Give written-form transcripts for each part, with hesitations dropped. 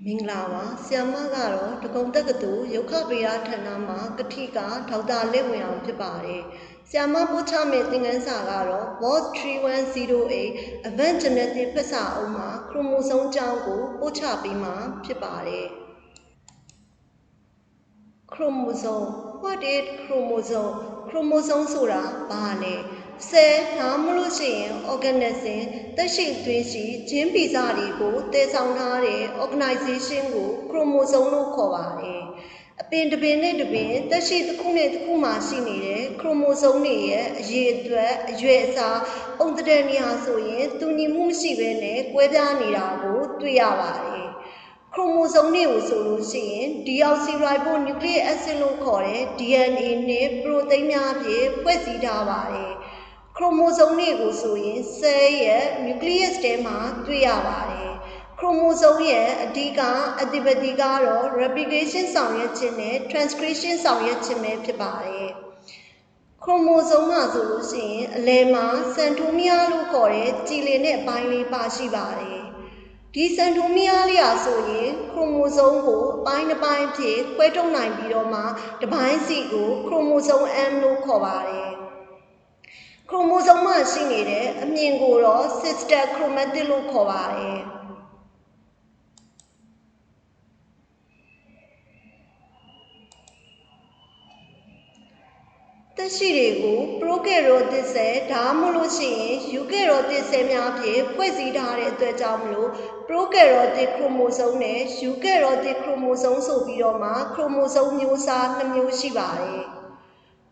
မင်္ဂလာပါဆရာမကတော့တကုံတက္ကသိုလ်ရုက္ခဗေဒဌာနမှာကတိကဒေါက်တာလက်ဝင်အောင်ဖြစ်ပါတယ်ဆရာမပို့ချမယ့်သင်ခန်းစာကတော့ VOS 3108 Advanced Genetic ဖက်စာအုပ်မှာခရိုမိုဆိုးကြောင်းကိုပို့ချပေးမှာဖြစ်ပါတယ်ခရိုမိုဆိုး What is chromosome ခရိုမိုဆိုးဆိုတာဘာလဲဆဲဒါမှမဟုတ်ရှင် organism သက်ရှိသွေးရှိဂျင်းဗီဇတွေကိုတည်ဆောင်ထားတဲ့ organization ကိုခရိုမိုဆိုးလို့ခေါ်ပါတယ်အပင်တစ်ပင်နဲ့တစ်ပင်သက်ရှိတစ်ခုနဲ့တစ်ခုမှာရှိနေတဲ့ခရိုမိုဆိုးတွေရဲ့အရေးအတွက်အရွယ်အစားပုံသဏ္ဍာန်တွေဟာဆိုရင်တူညီမှုမရှိဘဲနဲ့ကွဲပြားနေတာကိုတွေ့ရပါတယ်ခရိုမိုဆိုးတွေကိုဆိုလို့ရှိရင် deoxyribonucleic acid လို့ခေါ်တဲ့ DNA နဲ့ protein များဖြင့်ဖွဲ့စည်းထားပါတယ်ခရိုမိုဆိုးတွေကိုဆိုရင် cell ရဲ့ nucleus ထဲမှာတွေ့ရပါတယ်ခရိုမိုဆိုးရဲ့အဓိက activity ကတော့ replication ဆောင်ရွက်ခြင်းနဲ့ transcription ဆောင်ရွက်ခြင်းပဲဖြစ်ပါတယ်ခရိုမိုဆိုးမှာဆိုလို့ရှိရင်အလယ်မှာ centromere လို့ခေါ်တဲ့ကြည်လင်တဲ့အပိုင်းလေးပါရှိပါတယ်ဒီစန်တိုမီယာလေးဟာဆိုရင်ခရိုမိုဆိုးကိုအပိုင်းတစ်ပိုင်းဖြစ်ခွဲထုတ်နိုင်ပြီးတော့မှတစ်ပိုင်းစီကိုခရိုမိုဆိုး M လို့ခေါ်ပါတယ်ခရိုမိုဆိုးမှာရှိနေတဲ့အမြင်ကိုတော့ sister chromatic လို့ခေါ်ပါတယ်သက်ရှိတွေကို prokaryotic cell ဒါမှမဟုတ်ရှင် eukaryotic cell များဖြင့်ဖွဲ့စည်းထားတဲ့အတွက်ကြောင့်မလို့ prokaryotic chromosome နဲ့ eukaryotic chromosome ဆိုပြီးတော့မှ chromosome မျိုးစား2မျိုးရှိပါတယ်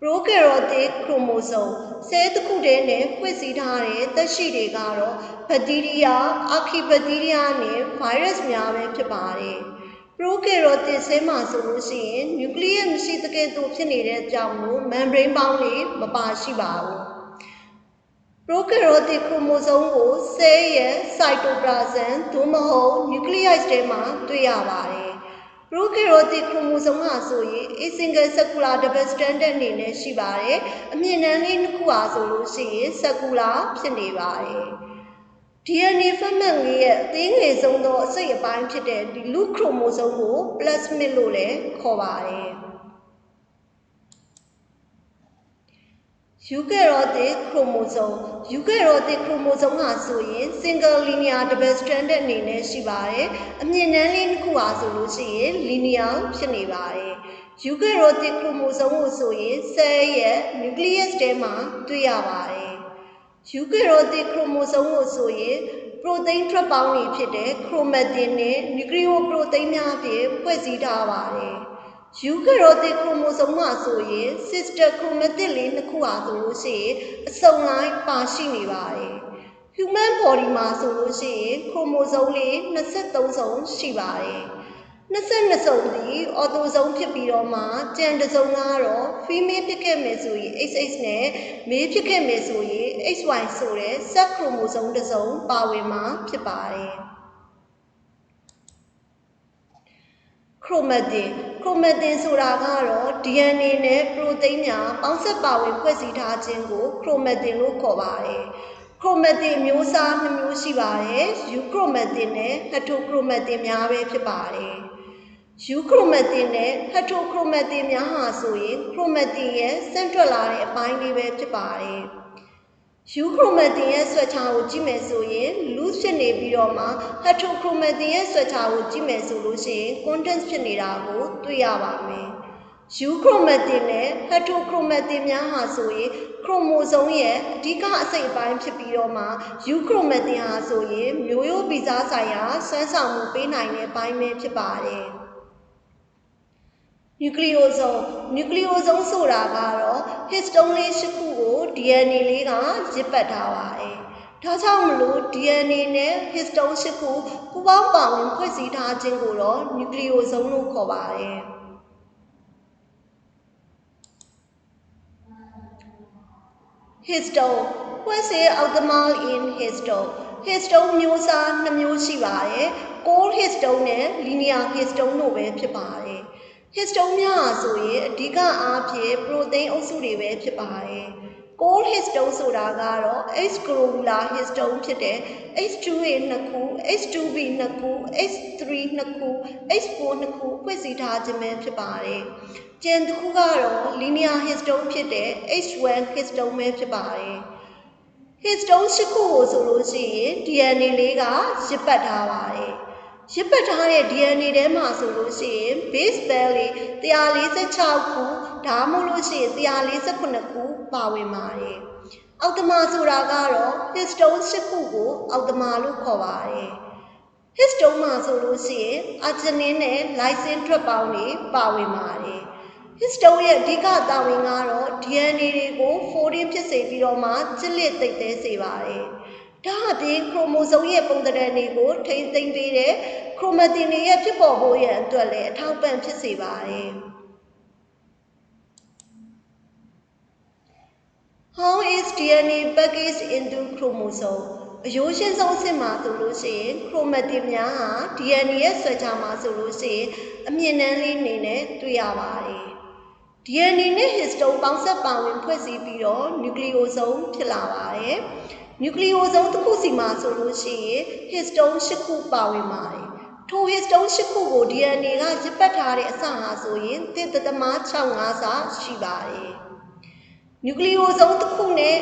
prokaryotic chromosome ဆဲတစ်ခုတည်းနဲ့ဖွဲ့စည်းထားတဲ့သက်ရှိတွေကတော့ဘက်တီးရီးယား archaebacteria နဲ့ virus များပဲဖြစ်ပါတယ် prokaryotic cell မှာဆိုလို့ရှိရင် nucleus မရှိတဲ့ကဲ့သို့ဖြစ်နေတဲ့အကြောင်းကို membrane ပေါင်းလေးမပါရှိပါဘူး prokaryotic chromosome ကို cell ရဲ့ cytoplasm သို့မဟုတ် nucleus ထဲမှာတွေ့ရပါတယ် prokaryotic chromosome ဟာဆိုရင် a single circular double stranded အနေနဲ့ရှိပါတယ်အမြင့်နှန်းလေးတစ်ခုဟာဆိုလို့ရှိရင် circular ဖြစ်နေပါတယ် DNA fragment လေးရဲ့အသေးငယ်ဆုံးသောအစိတ်အပိုင်းဖြစ်တဲ့ဒီလူခရိုမိုဆိုးကို plasmid လို့လည်းခေါ်ပါတယ် eukaryotic chromosome eukaryotic chromosome ဟာဆိုရင် single linear double stranded အနေနဲ့ရှိပါတယ်အမြင့်နှန်းလေးတစ်ခုဟာဆိုလို့ရှိရင် linear ဖြစ်နေပါတယ် eukaryotic chromosome ကိုဆိုရင် cell ရဲ့ nucleus ထဲမှာတွေ့ရပါတယ် eukaryotic chromosome ကိုဆိုရင် protein ထွက်ပေါင်းတွေဖြစ်တဲ့ chromatin နဲ့ nucleoprotein များဖြင့်ဖွဲ့စည်းထားပါတယ် eukaryotic chromosome မှာဆိုရင် sister chromatic လေးနှစ်ခုဟာဆိုလို့ရှိရင်အစုံလိုက်ပါရှိနေပါတယ် human body မှာဆိုလို့ရှိရင် chromosome လေး23စုံရှိပါတယ်22စုံသည် autosome ဖြစ်ပြီးတော့မှကျန်တစ်စုံကတော့ female ဖြစ်ခဲ့မယ်ဆိုရင် XX နဲ့ male ဖြစ်ခဲ့မယ်ဆိုရင် XY ဆိုတဲ့ sex chromosome တစ်စုံပါဝင်မှာဖြစ်ပါတယ် chromatin ဆိုတာကတော့ DNA နဲ့ protein များပေါင်းစပ်ပါဝင်ဖွဲ့စည်းထားခြင်းကို chromatin လို့ခေါ်ပါတယ် chromatin မျိုးစား2မျိုးရှိပါတယ် euchromatin နဲ့ heterochromatin များပဲဖြစ်ပါတယ် euchromatin နဲ့ heterochromatin များဟာဆိုရင် chromatin ရဲ့ဆင့်ထွက်လာတဲ့အပိုင်းလေးပဲဖြစ်ပါတယ် euchromatin ရဲ့ structure ကိုကြည့်မယ်ဆိုရင် loose ဖြစ်နေပြီးတော့မှ heterochromatin ရဲ့ structure ကိုကြည့်မယ်ဆိုလို့ရှိရင် condense ဖြစ်နေတာကိုတွေ့ရပါမယ် euchromatin နဲ့ heterochromatin များဟာဆိုရင် chromosome ရဲ့အဓိကအစိတ်အပိုင်းဖြစ်ပြီးတော့မှ euchromatin ဟာဆိုရင်မျိုးရိုးဗီဇဆိုင်ရာစွမ်းဆောင်မှုပေးနိုင်တဲ့ပိုင်းပဲဖြစ်ပါတယ် nucleosome ဆိုတာကတော့ histone လေး8ခုကို DNA လေးကရစ်ပတ်ထားပါတယ်ဒါကြောင့်မလို့ DNA နဲ့ histone 8ခုပူးပေါင်းပါဝင်ဖွဲ့စည်းထားခြင်းကိုတော့ nucleosome လို့ခေါ်ပါတယ် histone What's optimal in histone မျိုးစား2မျိုးရှိပါတယ် cold histone နဲ့ linear histone တို့ပဲဖြစ်ပါတယ် histone များဟာဆိုရင်အဓိကအားဖြင့် protein အုပ်စုတွေပဲဖြစ်ပါတယ် core histone ဆိုတာကတော့ H globular histone ဖြစ်တယ် H2A နှစ်ခု H2B နှစ်ခု H3 နှစ်ခု H4 နှစ်ခုဖွဲ့စည်းထားခြင်းပဲဖြစ်ပါတယ်။ကျန်တစ်ခုကတော့ linear histone ဖြစ်တဲ့ H1 histone ပဲဖြစ်ပါတယ်။ histone 8ခုကိုဆိုလို့ရှိရင် DNA လေးကရစ်ပတ်ထားပါတယ်။ရစ်ပတ်ထားတဲ့ DNA ထဲမှာဆိုလို့ရှိရင် base pair လေး146ခုဒါမှမဟုတ်လို့ရှိရင်148ခုပါဝင်ပါတယ်။အောက်တမာဆိုတာကတော့ histone 8ခုကိုအောက်တမာလို့ခေါ်ပါတယ်။ histone မှာဆိုလို့ရှိရင် arginine နဲ့ lysine ထွက်ပေါင်းတွေပါဝင်ပါတယ်။ histone ရဲ့အဓိကတာဝန်ကတော့ DNA တွေကို folding ဖြစ်စေပြီးတော့မှကျစ်လစ်သိပ်သည်းစေပါတယ်။ဒါအပြင် chromosome ရဲ့ပုံသဏ္ဍာန်တွေကိုထိန်းသိမ်းပေးတဲ့ chromatin တွေရဲ့ဖြစ်ပေါ်ဖို့ရန်အတွက်လည်းအထောက်အပံ့ဖြစ်စေပါတယ်။ How is DNA packaged into chromosome? အရိုးရှင်းဆုံးအဆင့်မှာဆိုလို့ရှိရင် chromatin များဟာ DNA ရဲ့ဆွဲချမှာဆိုလို့ရှိရင်အမြင့်နှန်းလေးအနေနဲ့တွေ့ရပါတယ်။ DNA နဲ့ histone ပေါင်းစပ်ပါဝင်ဖွဲ့စည်းပြီးတော့ nucleosome ဖြစ်လာပါတယ်။ nucleosome တစ်ခုစီမှာဆိုလို့ရှိရင် histone 8ခုပါဝင်ပါတယ်။ထို histone 8ခုကို DNA ကရစ်ပတ်ထားတဲ့အဆဟာဆိုရင် 1.65 ဆရှိပါတယ်။ nucleosome တစ်ခုနဲ့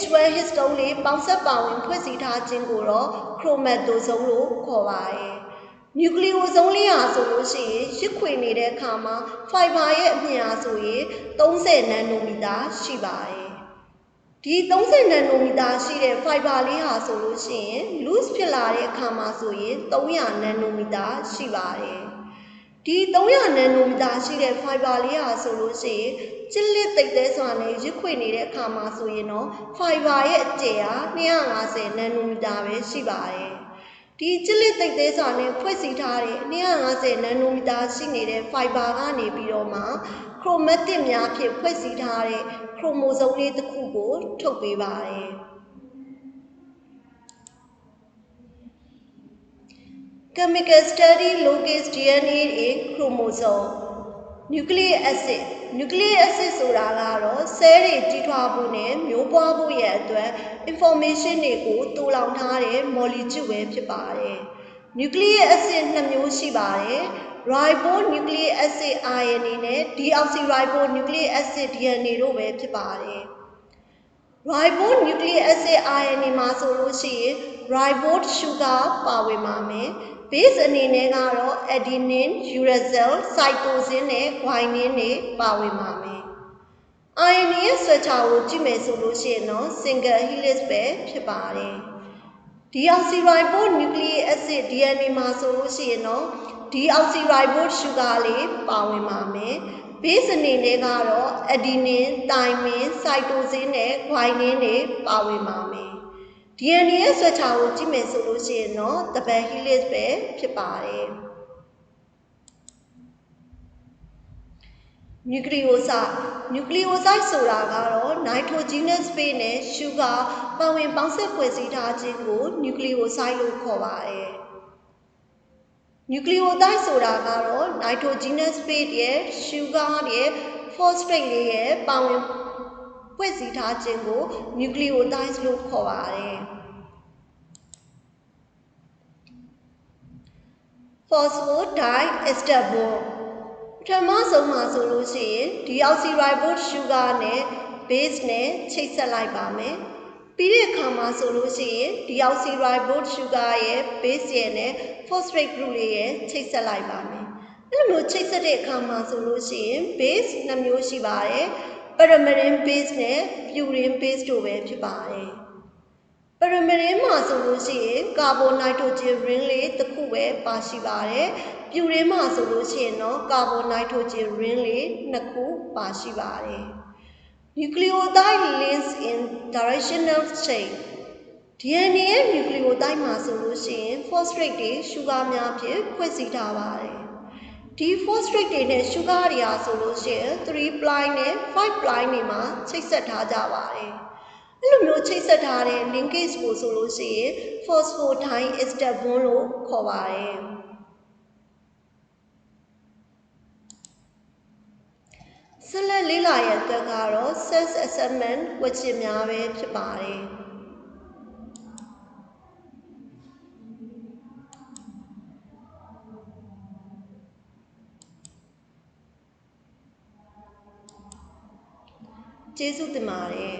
H1 histone လေးပေါင်းစပ်ပါဝင်ဖွဲ့စည်းထားခြင်းကိုတော့ chromatosome လို့ခေါ်ပါတယ်။ nucleosome လေးဟာဆိုလို့ရှိရင်ရစ်ခွေနေတဲ့အခါမှာ fiber ရဲ့အမြင့်ဟာဆိုရင်30 nanometer ရှိပါတယ်။ဒီ30 nanometer ရှိတဲ့ fiber လေးဟာဆိုလို့ရှိရင် loose ဖြစ်လာတဲ့အခါမှာဆိုရင်300 nanometer ရှိပါတယ်။ဒီ300 nanometer ရှိတဲ့ fiber လေးဟာဆိုလို့ရှိရင်ကျစ်လစ်သိပ်သည်းစွာနဲ့ရစ်ခွေနေတဲ့အခါမှာဆိုရင်တော့ fiber ရဲ့အကျယ်ဟာ250 nanometer ပဲရှိပါတယ်။ဒီကျစ်လစ်သိပ်သည်းစွာနဲ့ဖွဲ့စည်းထားတဲ့250 nanometer ရှိနေတဲ့ fiber ကနေပြီးတော့မှ chromatin များဖြင့်ဖွဲ့စည်းထားတဲ့ chromosome လေးတစ်ခုကိုထုတ်ပေးပါတယ်။ Chemical study locates DNA in chromosome. Nucleic acid ဆိုတာကတော့ cell တွေကြီးထွားဖို့နဲ့မျိုးပွားဖို့ရန်အတွက် information တွေကိုတူလောင်ထားတဲ့ molecule ပဲဖြစ်ပါတယ်။ nucleic acid 2မျိုးရှိပါတယ်။ ribonucleic acid RNA နဲ့ deoxyribonucleic acid DNA တို့ပဲဖြစ်ပါတယ်။ ribonucleic acid RNA မှာဆိုလို့ရှိရင် ribose sugar ပါဝင်ပါမယ်။ base အနေနဲ့ကတော့ adenine, uracil, cytosine နဲ့ guanine တွေပါဝင်ပါမယ်။ RNA ရဲ့ဆွဲချကိုကြည့်မယ်ဆိုလို့ရှိရင်တော့ single helix ပဲဖြစ်ပါတယ်။ deoxyribonucleic acid DNA မှာဆိုလို့ရှိရင်တော့ deoxyribose sugar လေးပါဝင်ပါမယ်။ base အနေနဲ့ကတော့ adenine, thymine, cytosine နဲ့ guanine တွေပါဝင်ပါမယ်။ DNA ရဲ့ဆွဲချကိုကြည့်မယ်ဆိုလို့ရှိရင်တော့ double helix ပဲဖြစ်ပါတယ်။ nucleoside ဆိုတာကတော့ nitrogenous base နဲ့ sugar ပါဝင်ပေါင်းစပ်ဖွဲ့စည်းထားခြင်းကို nucleoside လို့ခေါ်ပါတယ်။ nucleotide ဆိုတာကတော့ nitrogenous base ရဲ့ sugar ရဲ့ phosphate လေးရဲ့ပါဝင်ဖွဲ့စည်းထားခြင်းကို nucleotide လို့ခေါ်ပါတယ်။ phosphodiester bond ပထမဆုံးမှာဆိုလို့ရှိရင် deoxyribose sugar နဲ့ base နဲ့ချိတ်ဆက်လိုက်ပါမယ်။ပြီးတဲ့အခါမှာဆိုလို့ရှိရင် deoxyribose sugar ရဲ့ base ရဲ့နဲ့ phosphate group လေးရဲ့ချိတ်ဆက်လိုက်ပါမယ်။အဲ့လိုမျိုးချိတ်ဆက်တဲ့အခါမှာဆိုလို့ရှိရင် base 2မျိုးရှိပါတယ်။ pyrimidine base နဲ့ purine base တို့ပဲဖြစ်ပါတယ်။ pyrimidine မှာဆိုလို့ရှိရင် carbon nitrogen ring လေးတစ်ခုပဲပါရှိပါတယ်။ purine မှာဆိုလို့ရှိရင်တော့ carbon nitrogen ring လေး2ခုပါရှိပါတယ်။ nucleotide links in directional chain DNA ရဲ့ nucleotide မှာဆိုလို့ရှိရင် phosphate တွေ sugar များဖြင့်ဖွဲ့စည်းထားပါတယ်။ဒီ phosphate တွေနဲ့ sugar တွေဟာဆိုလို့ရှိရင်3 prime နဲ့5 prime တွေမှာချိတ်ဆက်ထားကြပါတယ်။အဲ့လိုမျိုးချိတ်ဆက်ထားတဲ့ linkage ကိုဆိုလို့ရှိရင် phosphodiester bond လို့ခေါ်ပါတယ်။ ဆက်လက်လေ့လာရတဲ့အတွက်ကတော့ self assessment ဝတ်ချင်များပဲဖြစ်ပါတယ်ကျေးဇူးတင်ပါတယ်